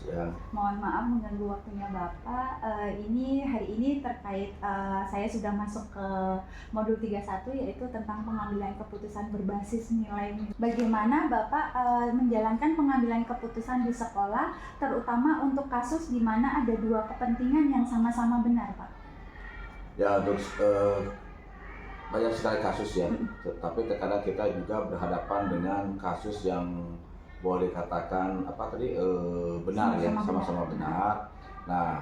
Ya. Mohon maaf mengganggu waktunya Bapak. Ini hari ini terkait saya sudah masuk ke modul 31 yaitu tentang pengambilan keputusan berbasis nilai. Bagaimana Bapak menjalankan pengambilan keputusan di sekolah, terutama untuk kasus di mana ada dua kepentingan yang sama-sama benar, Pak? Ya, untuk banyak sekali kasus ya, tapi terkadang kita juga berhadapan dengan kasus yang boleh dikatakan benar ya, sama-sama benar. Nah,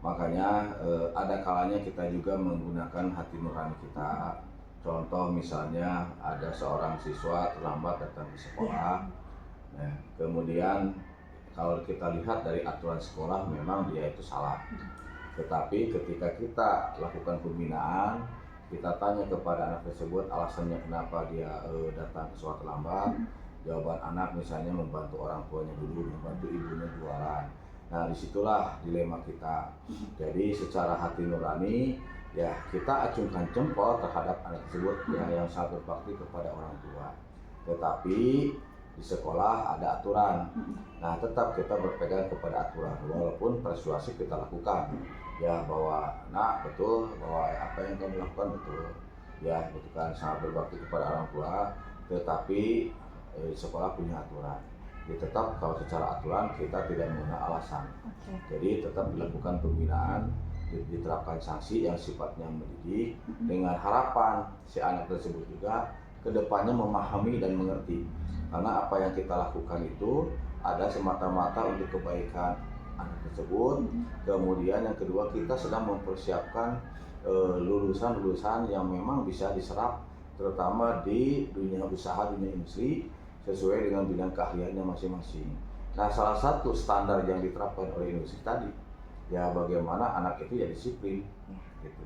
makanya ada kalanya kita juga menggunakan hati nurani kita. Contoh misalnya ada seorang siswa terlambat datang ke sekolah. Nah, kemudian kalau kita lihat dari aturan sekolah memang dia itu salah. Tetapi ketika kita lakukan pembinaan, kita tanya kepada anak tersebut alasannya kenapa dia datang ke sekolah terlambat. Jawaban anak misalnya membantu orang tuanya dulu, membantu ibunya jualan. Nah, disitulah dilema kita. Jadi secara hati nurani, ya kita acungkan jempol terhadap anak tersebut ya, yang sangat berbakti kepada orang tua. Tetapi di sekolah ada aturan. Nah, tetap kita berpegang kepada aturan, walaupun persuasif kita lakukan. Ya, bahwa nak betul, bahwa apa yang kamu lakukan betul. Ya, betul kan, sangat berbakti kepada orang tua. Tetapi sekolah punya aturan. Jadi tetap kalau secara aturan kita tidak menggunakan alasan. Jadi tetap dilakukan pembinaan, diterapkan sanksi yang sifatnya mendidik dengan harapan si anak tersebut juga kedepannya memahami dan mengerti. Karena apa yang kita lakukan itu ada semata-mata untuk kebaikan anak tersebut. Kemudian yang kedua, kita sedang mempersiapkan lulusan-lulusan yang memang bisa diserap terutama di dunia usaha, dunia industri sesuai dengan bidang keahliannya masing-masing. Nah, salah satu standar yang diterapkan oleh industri tadi ya bagaimana anak itu ya disiplin gitu.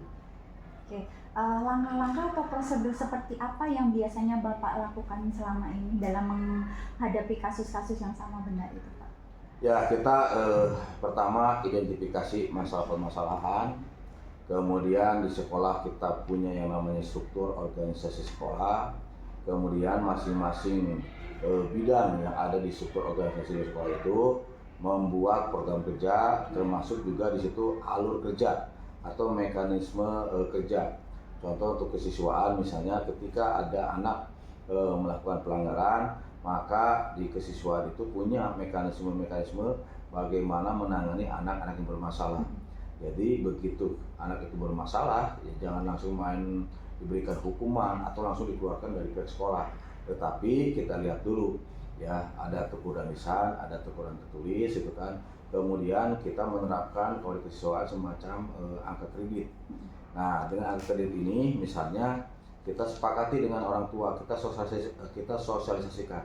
Oke, langkah-langkah atau prosedur seperti apa yang biasanya Bapak lakukan selama ini dalam menghadapi kasus-kasus yang sama benar itu, Pak? Ya, kita pertama identifikasi masalah permasalahan. Kemudian di sekolah kita punya yang namanya struktur organisasi sekolah. Kemudian masing-masing bidang yang ada di struktur organisasi di sekolah itu membuat program kerja, termasuk juga di situ alur kerja atau mekanisme kerja. Contoh untuk kesiswaan misalnya ketika ada anak melakukan pelanggaran, maka di kesiswaan itu punya mekanisme-mekanisme bagaimana menangani anak-anak yang bermasalah. Jadi begitu anak itu bermasalah, ya jangan langsung main diberikan hukuman atau langsung dikeluarkan dari pihak sekolah. Tetapi kita lihat dulu, ya ada teguran lisan, ada teguran tertulis, itu kan. Kemudian kita menerapkan kalau di kesiswaan semacam angka kredit. Nah, dengan angka kredit ini, misalnya kita sepakati dengan orang tua, kita sosialisasikan.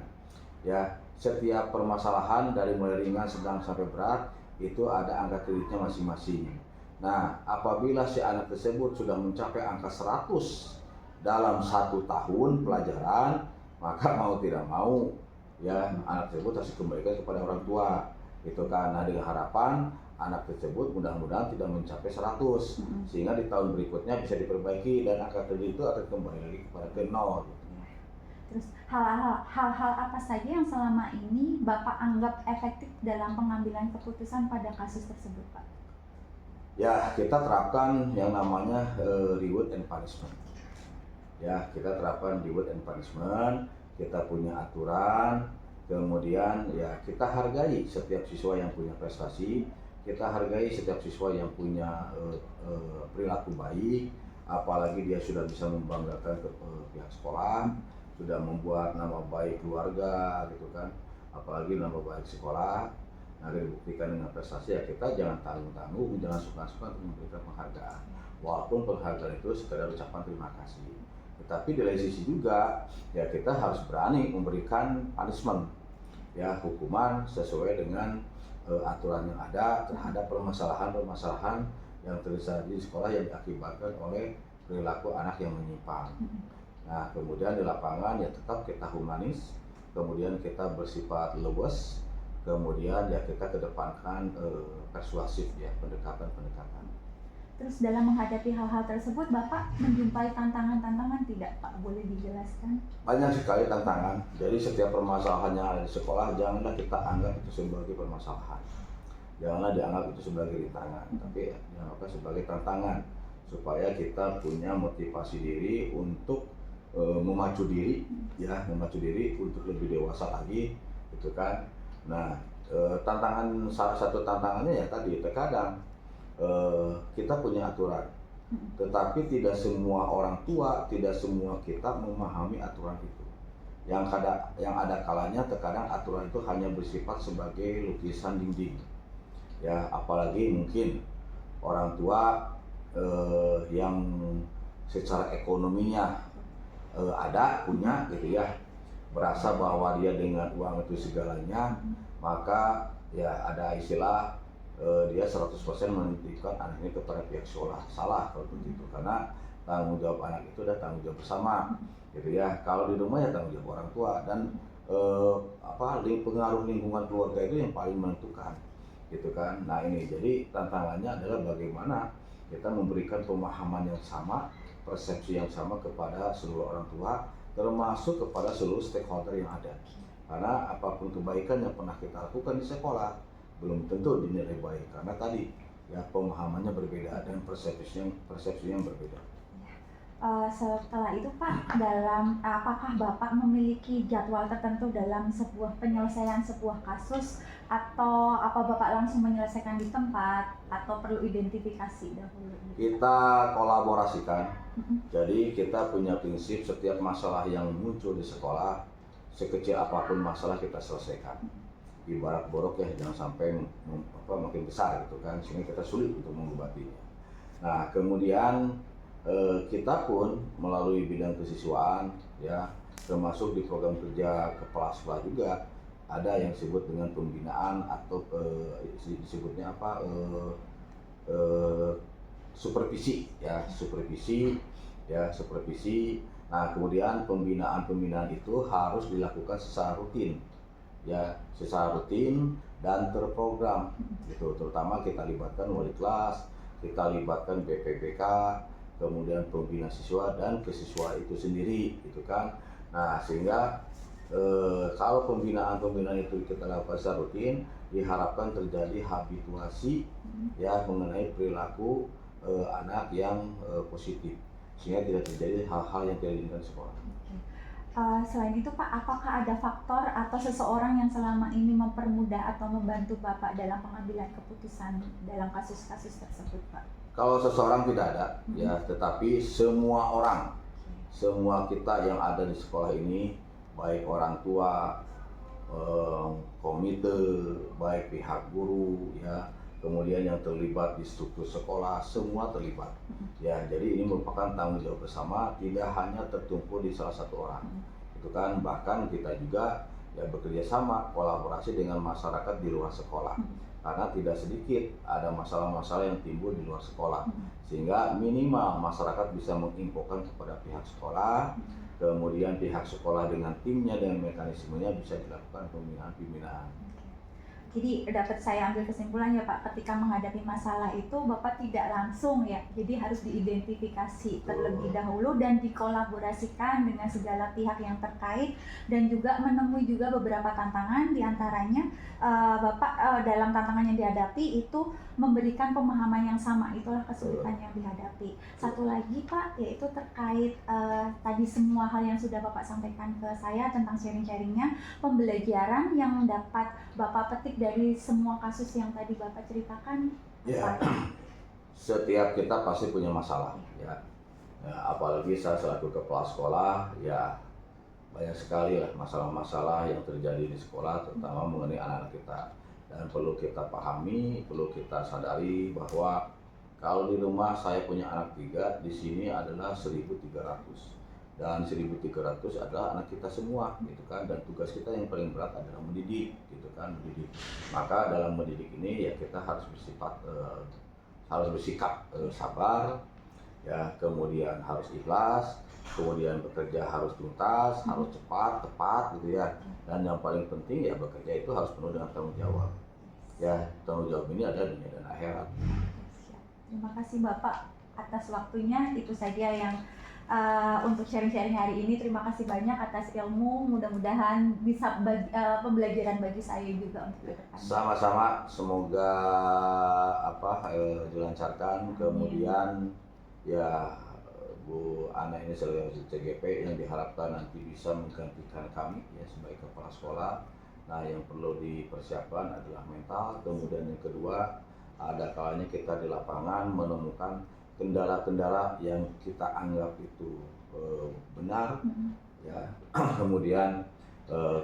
Ya, setiap permasalahan dari mulai ringan, sedang sampai berat itu ada angka kreditnya masing-masing. Nah, apabila si anak tersebut sudah mencapai angka 100 dalam 1 tahun pelajaran, maka mau tidak mau ya anak tersebut harus dikembalikan kepada orang tua. Itu kan. Nah, dengan harapan anak tersebut mudah-mudahan tidak mencapai 100 sehingga di tahun berikutnya bisa diperbaiki dan angka kredit itu akan kembali lagi kepada ke 0. Terus hal-hal apa saja yang selama ini Bapak anggap efektif dalam pengambilan keputusan pada kasus tersebut, Pak? Ya, kita terapkan yang namanya reward and punishment. Ya, kita terapkan reward and punishment. Kita punya aturan. Kemudian ya kita hargai setiap siswa yang punya prestasi. Kita hargai setiap siswa yang punya perilaku baik. Apalagi dia sudah bisa membanggakan ke pihak sekolah, sudah membuat nama baik keluarga gitu kan, apalagi nama baik sekolah. Nah, dibuktikan dengan prestasi ya kita jangan tanggung-tanggung, jangan suka-suka untuk memberikan penghargaan. Walaupun penghargaan itu sekedar ucapan terima kasih. Tetapi di lain sisi juga ya kita harus berani memberikan punishment, ya hukuman sesuai dengan aturan yang ada terhadap permasalahan-permasalahan yang terjadi di sekolah yang diakibatkan oleh perilaku anak yang menyimpang. Nah, kemudian di lapangan ya tetap kita humanis, kemudian kita bersifat luwes, kemudian ya kita kedepankan persuasif ya, pendekatan-pendekatan. Terus dalam menghadapi hal-hal tersebut, Bapak menjumpai tantangan-tantangan tidak, Pak? Boleh dijelaskan? Banyak sekali tantangan. Jadi setiap permasalahan yang ada di sekolah janganlah kita anggap itu sebagai permasalahan. Janganlah dianggap itu sebagai rintangan, tapi dianggap sebagai tantangan supaya kita punya motivasi diri untuk memacu diri, ya, memacu diri untuk lebih dewasa lagi, gitu kan. Nah, salah satu tantangannya ya tadi terkadang kita punya aturan, tetapi tidak semua orang tua, tidak semua kita memahami aturan itu. Yang ada kalanya terkadang aturan itu hanya bersifat sebagai lukisan dinding, ya, apalagi mungkin orang tua yang secara ekonominya ada punya gitu ya, merasa bahwa dia dengan uang itu segalanya, maka ya ada istilah dia 100% menitipkan anaknya kepada pihak sekolah. Salah kalau begitu, karena tanggung jawab anak itu adalah tanggung jawab bersama, gitu ya. Kalau di rumah ya tanggung jawab orang tua, dan pengaruh lingkungan keluarga itu yang paling menentukan, gitu kan. Nah ini jadi tantangannya adalah bagaimana kita memberikan pemahaman yang sama, persepsi yang sama kepada seluruh orang tua, termasuk kepada seluruh stakeholder yang ada. Karena apapun kebaikan yang pernah kita lakukan di sekolah belum tentu dinilai baik, karena tadi ya pemahamannya berbeda dan persepsinya berbeda. Setelah itu, Pak, apakah Bapak memiliki jadwal tertentu dalam sebuah penyelesaian sebuah kasus, atau apa Bapak langsung menyelesaikan di tempat atau perlu identifikasi dahulu? Kita kolaborasikan. Jadi kita punya prinsip setiap masalah yang muncul di sekolah, sekecil apapun masalah kita selesaikan. Ibarat borok ya, jangan sampai makin besar gitu kan, sehingga kita sulit untuk mengobatinya. Nah kemudian kita pun melalui bidang kesiswaan, ya, termasuk di program kerja kepala sekolah juga ada yang disebut dengan pembinaan atau disebutnya supervisi. Nah kemudian pembinaan itu harus dilakukan secara rutin, ya, secara rutin dan terprogram gitu. Terutama kita libatkan wali kelas, kita libatkan BPPK, kemudian pembina siswa dan kesiswa itu sendiri, gitu kan. Nah sehingga kalau pembinaan itu kita lakukan secara rutin, diharapkan terjadi habituasi, ya, mengenai perilaku anak yang positif, sehingga tidak terjadi hal-hal yang tidak diinginkan di sekolah. Selain itu, Pak, apakah ada faktor atau seseorang yang selama ini mempermudah atau membantu Bapak dalam pengambilan keputusan dalam kasus-kasus tersebut, Pak? Kalau seseorang tidak ada, ya, tetapi semua orang, semua kita yang ada di sekolah ini, baik orang tua, komite, baik pihak guru, ya, kemudian yang terlibat di struktur sekolah, semua terlibat. Ya, jadi ini merupakan tanggung jawab bersama, tidak hanya tertumpu di salah satu orang. Itu kan, bahkan kita juga ya bekerja sama, kolaborasi dengan masyarakat di luar sekolah. Karena tidak sedikit ada masalah-masalah yang timbul di luar sekolah, sehingga minimal masyarakat bisa menginfokan kepada pihak sekolah, kemudian pihak sekolah dengan timnya dan mekanismenya bisa dilakukan pembinaan. Jadi dapat saya ambil kesimpulan ya Pak, ketika menghadapi masalah itu Bapak tidak langsung ya, jadi harus diidentifikasi terlebih dahulu dan dikolaborasikan dengan segala pihak yang terkait, dan juga menemui juga beberapa tantangan, diantaranya Bapak dalam tantangan yang dihadapi itu memberikan pemahaman yang sama, itulah kesulitan yang dihadapi. Satu lagi Pak, yaitu terkait tadi semua hal yang sudah Bapak sampaikan ke saya tentang sharing-sharingnya, pembelajaran yang dapat Bapak petik dari semua kasus yang tadi Bapak ceritakan. Ya, setiap kita pasti punya masalah, ya. Apalagi saya selaku kepala sekolah, ya banyak sekali lah masalah-masalah yang terjadi di sekolah, terutama mengenai anak-anak kita. Dan perlu kita pahami, perlu kita sadari bahwa kalau di rumah saya punya anak 3, di sini adalah 1.300. Dan 1.300 adalah anak kita semua, gitu kan. Dan tugas kita yang paling berat adalah mendidik, gitu kan, mendidik. Maka dalam mendidik ini ya kita harus bersikap sabar, ya, kemudian harus ikhlas, kemudian bekerja harus tuntas, harus cepat, tepat, gitu ya. Dan yang paling penting ya bekerja itu harus penuh dengan tanggung jawab. Ya, tanggung jawab ini ada dunia dan akhirat. Terima kasih Bapak atas waktunya. Itu saja yang untuk sharing-sharing hari ini. Terima kasih banyak atas ilmu. Mudah-mudahan bisa pembelajaran bagi saya juga untuk ke depan. Sama-sama, semoga dilancarkan. Kemudian ya Bu Ana ini sebagai CGP yang diharapkan nanti bisa menggantikan kami ya sebagai kepala sekolah. Nah, yang perlu dipersiapkan adalah mental. Kemudian yang kedua, ada kalanya kita di lapangan menemukan kendala-kendala yang kita anggap itu benar, ya. Kemudian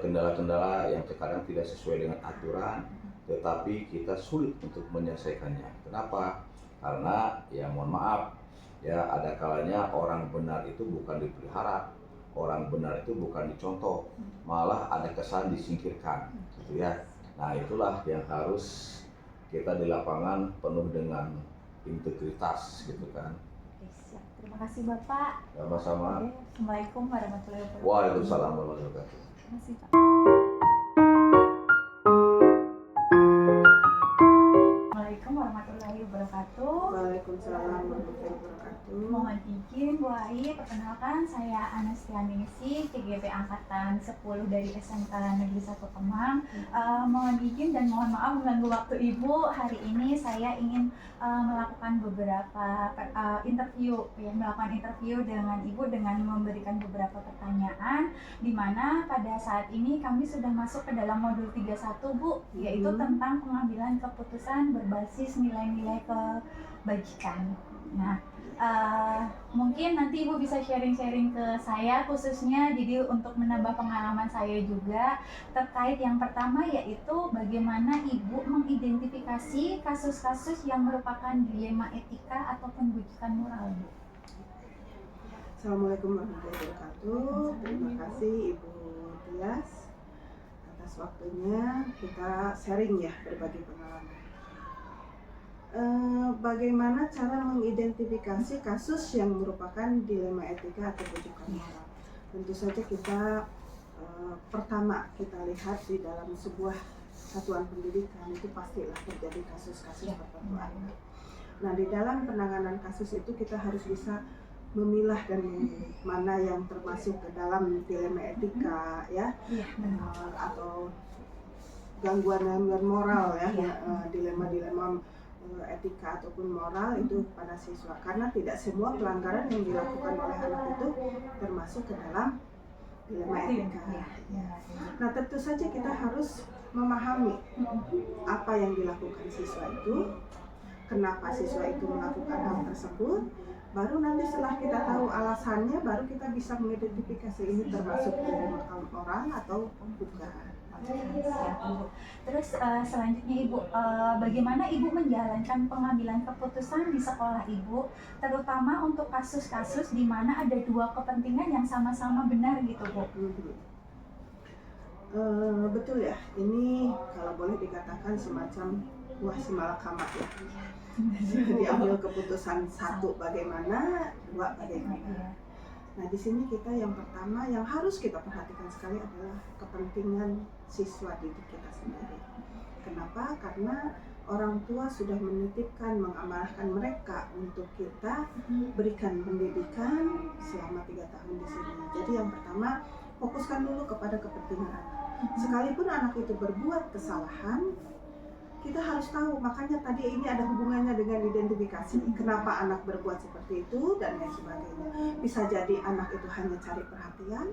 kendala-kendala yang terkadang tidak sesuai dengan aturan, tetapi kita sulit untuk menyelesaikannya. Kenapa? Karena ya mohon maaf, ya ada kalanya orang benar itu bukan dipelihara, orang benar itu bukan dicontoh, malah ada kesan disingkirkan, gitu ya. Nah, itulah yang harus kita di lapangan penuh dengan integritas, gitu kan. Oke, siap. Terima kasih Bapak. Sama-sama. Assalamualaikum warahmatullahi wabarakatuh. Waalaikumsalam warahmatullahi wabarakatuh. Terima kasih Pak. Assalamualaikum warahmatullahi wabarakatuh. Waalaikumsalam warahmatullahi wabarakatuh. Mohon izin Bu Ai, perkenalkan saya Anastianisi, CGP Angkatan 10 dari SMK Negeri 1 Kemang. Mohon izin dan mohon maaf mengganggu waktu Ibu. Hari ini saya ingin melakukan beberapa melakukan interview dengan Ibu dengan memberikan beberapa pertanyaan, di mana pada saat ini kami sudah masuk ke dalam modul 31 Bu, yaitu tentang pengambilan keputusan berbasis nilai-nilai kebajikan. Nah, mungkin nanti Ibu bisa sharing-sharing ke saya khususnya, jadi untuk menambah pengalaman saya juga terkait yang pertama, yaitu bagaimana Ibu mengidentifikasi kasus-kasus yang merupakan dilema etika ataupun bujukan moral, Bu. Assalamualaikum warahmatullahi wabarakatuh. Terima kasih Ibu Tias atas waktunya kita sharing ya, berbagi pengalaman. Bagaimana cara mengidentifikasi kasus yang merupakan dilema etika atau bujukan moral? Tentu saja kita pertama kita lihat di dalam sebuah satuan pendidikan itu pastilah terjadi kasus-kasus tertentu anak. Nah, di dalam penanganan kasus itu kita harus bisa memilah dan memilih mana yang termasuk ke dalam dilema etika ya, atau gangguan-gangguan moral ya, dilema-dilema etika ataupun moral itu pada siswa, karena tidak semua pelanggaran yang dilakukan oleh anak itu termasuk ke dalam dilema etika. Nah, tentu saja kita harus memahami apa yang dilakukan siswa itu, kenapa siswa itu melakukan hal tersebut, baru nanti setelah kita tahu alasannya, baru kita bisa mengidentifikasi ini termasuk dilema moral atau bukan. Terus selanjutnya Ibu, bagaimana Ibu menjalankan pengambilan keputusan di sekolah Ibu, terutama untuk kasus-kasus di mana ada dua kepentingan yang sama-sama benar gitu, Bu? Betul ya, ini kalau boleh dikatakan semacam buah simalakama ya. Diambil keputusan satu bagaimana, dua bagaimana. Nah, di sini kita yang pertama yang harus kita perhatikan sekali adalah kepentingan siswa didik kita sendiri. Kenapa? Karena orang tua sudah menitipkan, mengamanahkan mereka untuk kita berikan pendidikan selama 3 tahun di sini. Jadi yang pertama, fokuskan dulu kepada kepentingan anak. Sekalipun anak itu berbuat kesalahan, kita harus tahu, makanya tadi ini ada hubungannya dengan identifikasi. Kenapa anak berbuat seperti itu dan lain sebagainya. Bisa jadi anak itu hanya cari perhatian,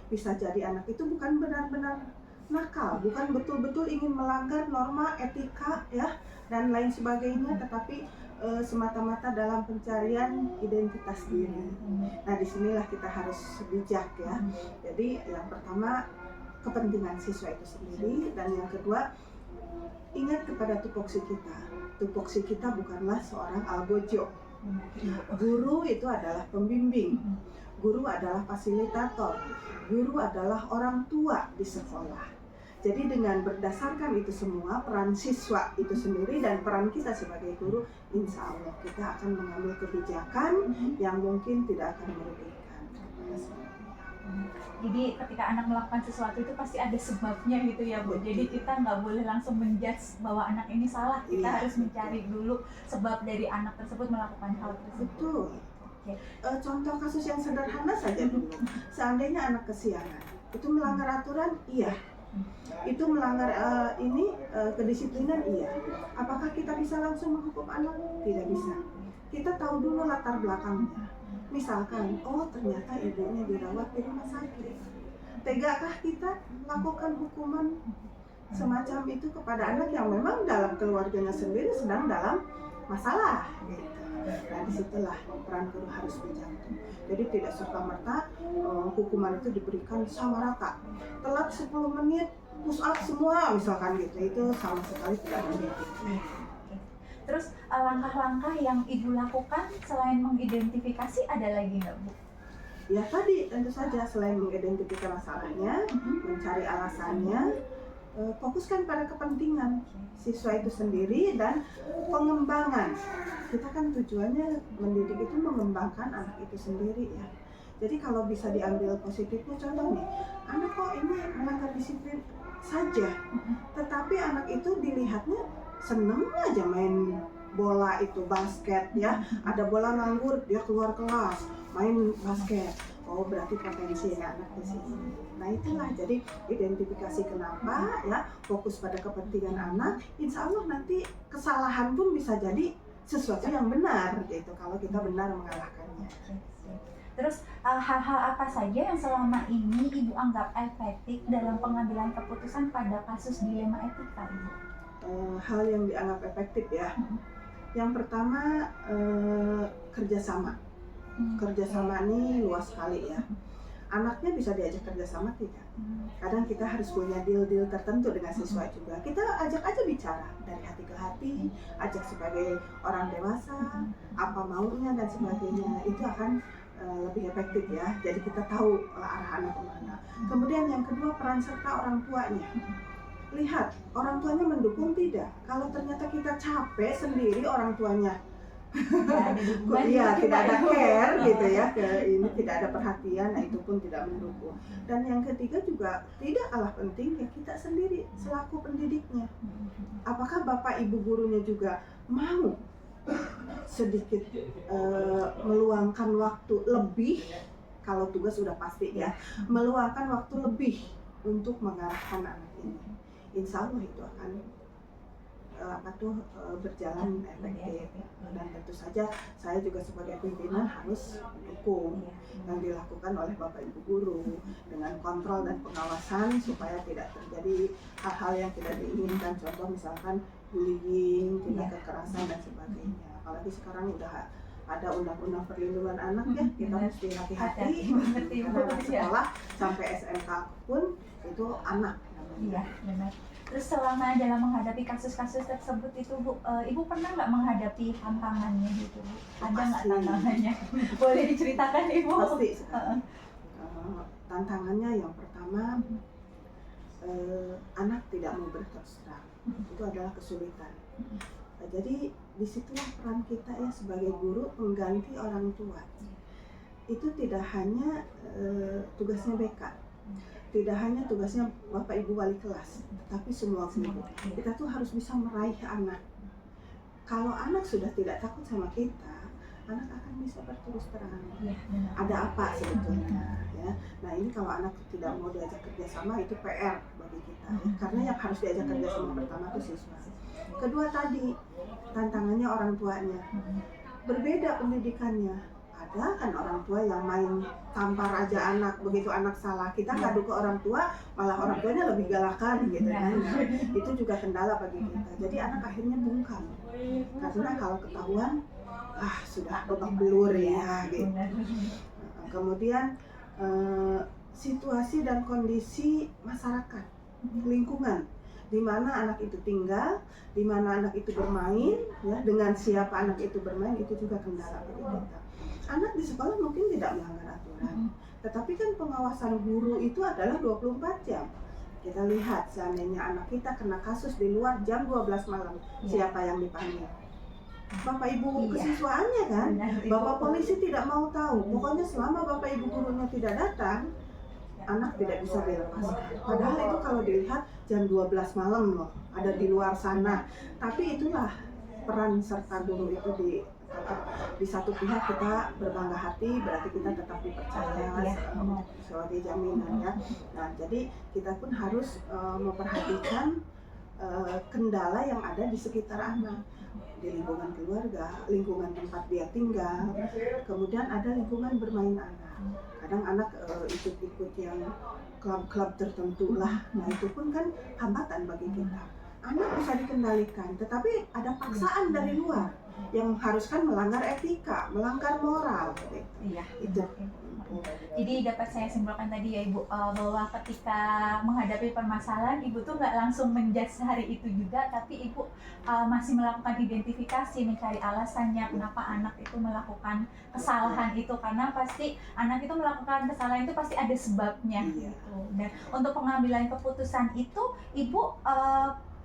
bisa jadi anak itu bukan benar-benar nakal, bukan betul-betul ingin melanggar norma etika ya dan lain sebagainya, tetapi semata-mata dalam pencarian identitas diri. Nah, disinilah kita harus bijak ya. Jadi yang pertama kepentingan siswa itu sendiri, dan yang kedua ingat kepada tupoksi kita. Tupoksi kita bukanlah seorang algojo. Guru itu adalah pembimbing. Guru adalah fasilitator. Guru adalah orang tua di sekolah. Jadi dengan berdasarkan itu semua, peran siswa itu sendiri dan peran kita sebagai guru, insya Allah kita akan mengambil kebijakan yang mungkin tidak akan merugikan. Jadi ketika anak melakukan sesuatu itu pasti ada sebabnya gitu ya Bu. Jadi kita nggak boleh langsung menjudge bahwa anak ini salah. Kita Iya. harus mencari dulu sebab dari anak tersebut melakukan hal tersebut. Betul. Oke. Contoh kasus yang sederhana saja dulu. Seandainya anak kesiangan, itu melanggar aturan? Iya. Itu melanggar kedisiplinan? Iya. Apakah kita bisa langsung menghukum anak? Tidak bisa. Kita tahu dulu latar belakangnya. Misalkan, oh ternyata ibunya dirawat di rumah sakit. Tegakah kita lakukan hukuman semacam itu kepada anak yang memang dalam keluarganya sendiri sedang dalam masalah? Gitu. Nah disitulah peran guru harus dicantum. Jadi tidak serta-merta hukuman itu diberikan sama rata. Telat 10 menit, push up semua misalkan gitu. Itu sama sekali tidak mendidik. Terus langkah-langkah yang Ibu lakukan selain mengidentifikasi ada lagi nggak Bu? Ya tadi tentu saja selain mengidentifikasi masalahnya, mencari alasannya, fokuskan pada kepentingan siswa itu sendiri dan pengembangan. Kita kan tujuannya mendidik itu mengembangkan anak itu sendiri ya. Jadi kalau bisa diambil positifnya, contoh nih, anak kok ini melanggar disiplin saja, tetapi anak itu dilihatnya seneng aja main bola itu basket ya, ada bola nganggur dia keluar kelas main basket. Oh berarti potensi ya anak di sini. Nah itulah jadi identifikasi kenapa ya, fokus pada kepentingan anak. Insya Allah nanti kesalahan pun bisa jadi sesuatu yang benar gitu kalau kita benar mengalahkannya. Terus hal-hal apa saja yang selama ini Ibu anggap efektif dalam pengambilan keputusan pada kasus dilema etika Ibu? Hal yang dianggap efektif ya. Yang pertama kerjasama. Kerjasama ini luas sekali ya. Anaknya bisa diajak kerjasama tidak? Kadang kita harus punya deal-deal tertentu dengan siswa juga. Kita ajak aja bicara dari hati ke hati, ajak sebagai orang dewasa, apa maunya dan sebagainya. Itu akan lebih efektif ya. Jadi kita tahu arah anak kemana. Kemudian yang kedua peran serta orang tuanya. Lihat, orang tuanya mendukung tidak? Kalau ternyata kita capek sendiri orang tuanya, tidak ada care gitu ya, ini tidak ada perhatian, nah itu pun tidak mendukung. Dan yang ketiga juga tidak kalah penting ya kita sendiri selaku pendidiknya. Apakah bapak ibu gurunya juga mau sedikit meluangkan waktu lebih, kalau tugas sudah pasti ya, meluangkan waktu lebih untuk mengarahkan anak ini. Insya Allah itu akan berjalan efektif. Dan tentu saja saya juga sebagai pimpinan harus mendukung yang dilakukan oleh bapak ibu guru dengan kontrol dan pengawasan supaya tidak terjadi hal-hal yang tidak diinginkan, contoh misalkan bullying, tindak kekerasan dan sebagainya. Apalagi sekarang udah ada undang-undang perlindungan anak ya, kita mesti hati-hati karena sekolah sampai SMK pun itu anak. Iya, benar. Terus selama dalam menghadapi kasus-kasus tersebut itu Bu, Ibu pernah nggak menghadapi tantangannya gitu Bu? Ada nggak tantangannya? Boleh diceritakan Ibu? Pasti. Tantangannya yang pertama, anak tidak mau berterus terang. Itu adalah kesulitan. Jadi disitulah peran kita ya sebagai guru mengganti orang tua. Itu tidak hanya tugasnya BK. Tidak hanya tugasnya Bapak Ibu wali kelas, tapi semua guru. Kita tuh harus bisa meraih anak. Kalau anak sudah tidak takut sama kita, anak akan bisa berterus terang. Ada apa sebetulnya? Ya. Nah ini kalau anak tidak mau diajak kerjasama itu PR bagi kita. Ya. Karena yang harus diajak kerjasama pertama itu siswa. Kedua tadi tantangannya orang tuanya. Berbeda pendidikannya. Ada kan orang tua yang main tampar aja anak, begitu anak salah kita ngadu ke orang tua, malah orang tuanya lebih galakan gitu kan. Nah, itu juga kendala bagi kita. Jadi anak akhirnya bungkam karena kalau ketahuan sudah babak belur ya gitu. Kemudian situasi dan kondisi masyarakat, lingkungan di mana anak itu tinggal, di mana anak itu bermain, ya dengan siapa anak itu bermain, itu juga kendala bagi kita. Anak di sekolah mungkin tidak melanggar aturan, tetapi kan pengawasan guru itu adalah 24 jam. Kita lihat seandainya anak kita kena kasus di luar jam 12 malam, siapa yang dipanggil? Bapak ibu kesiswaannya kan? Bapak polisi tidak mau tahu. Pokoknya selama bapak ibu gurunya tidak datang, anak tidak bisa dilepaskan. Padahal itu kalau dilihat jam 12 malam loh, ada di luar sana. Tapi itulah peran serta guru itu di satu pihak kita berbangga hati, berarti kita tetap dipercaya sebagai jaminan ya. Nah, jadi kita pun harus memperhatikan kendala yang ada di sekitar anak, di lingkungan keluarga, lingkungan tempat dia tinggal, kemudian ada lingkungan bermain anak. Kadang anak ikut-ikut yang klub-klub tertentu lah, nah itu pun kan hambatan bagi kita. Anak bisa dikendalikan, tetapi ada paksaan dari luar yang haruskan melanggar etika, melanggar moral. Gitu. Iya. Itu. Jadi dapat saya simpulkan tadi ya Ibu, bahwa ketika menghadapi permasalahan Ibu tuh nggak langsung menjudge hari itu juga, tapi Ibu masih melakukan identifikasi, mencari alasannya kenapa anak itu melakukan kesalahan itu, karena pasti anak itu melakukan kesalahan itu pasti ada sebabnya gitu. Dan untuk pengambilan keputusan itu Ibu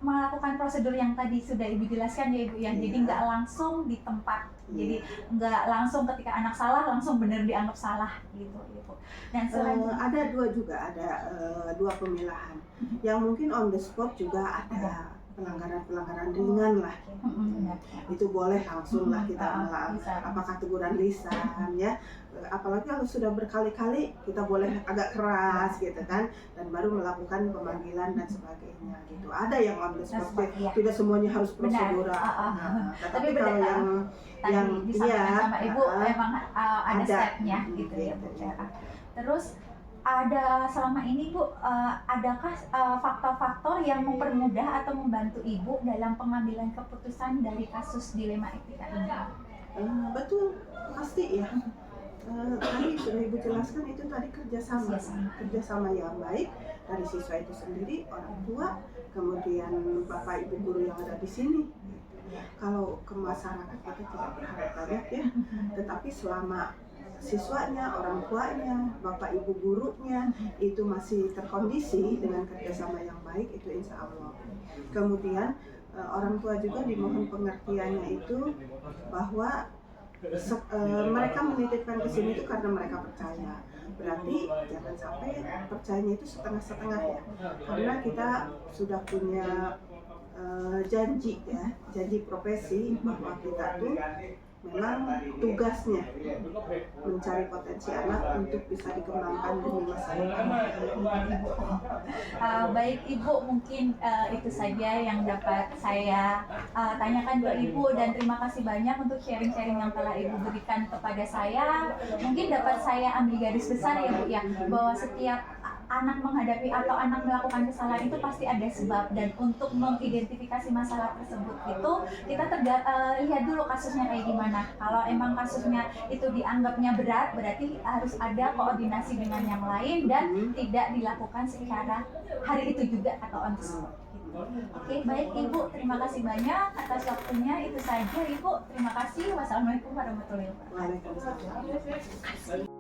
melakukan prosedur yang tadi sudah Ibu jelaskan ya Ibu ya. Jadi nggak langsung di tempat, jadi nggak langsung ketika anak salah langsung benar dianggap salah gitu Ibu. Dan ada dua pemilahan yang mungkin on the spot juga ada pelanggaran ringan lah. Itu boleh langsung lah kita apakah teguran lisan ya. Apalagi kalau sudah berkali-kali kita boleh agak keras gitu kan, dan baru melakukan pemanggilan dan sebagainya gitu. Ada yang on the spot, tidak semuanya harus prosedural. Tapi kalau yang disampaikan sama Ibu memang ada stepnya gitu ya Bu. Terus ada selama ini Bu, adakah faktor-faktor yang mempermudah atau membantu Ibu dalam pengambilan keputusan dari kasus dilema etika ini? Betul, pasti ya. Tadi sudah Ibu jelaskan itu tadi kerjasama yang baik dari siswa itu sendiri, orang tua, kemudian Bapak Ibu guru yang ada di sini. Kalau ke masyarakat kita tidak berharap banyak ya, tetapi selama siswanya, orang tuanya, Bapak Ibu gurunya itu masih terkondisi dengan kerjasama yang baik, itu insya Allah. Kemudian orang tua juga dimohon pengertiannya itu bahwa mereka menitipkan ke sini itu karena mereka percaya. Berarti jangan sampai percayanya itu setengah-setengah ya. Karena kita sudah punya janji profesi bahwa kita tuh memang tugasnya mencari potensi anak untuk bisa dikembangkan demi masa depan. Baik Ibu, mungkin itu saja yang dapat saya tanyakan buat Ibu, dan terima kasih banyak untuk sharing-sharing yang telah Ibu berikan kepada saya. Mungkin dapat saya ambil garis besar ya Bu ya, bahwa setiap anak menghadapi atau anak melakukan kesalahan itu pasti ada sebab, dan untuk mengidentifikasi masalah tersebut itu kita lihat dulu kasusnya kayak gimana. Kalau emang kasusnya itu dianggapnya berat, berarti harus ada koordinasi dengan yang lain dan tidak dilakukan secara hari itu juga atau on the spot. Oke, baik Ibu, terima kasih banyak atas waktunya. Itu saja Ibu, terima kasih. Wassalamualaikum warahmatullahi wabarakatuh. Waalaikumsalam.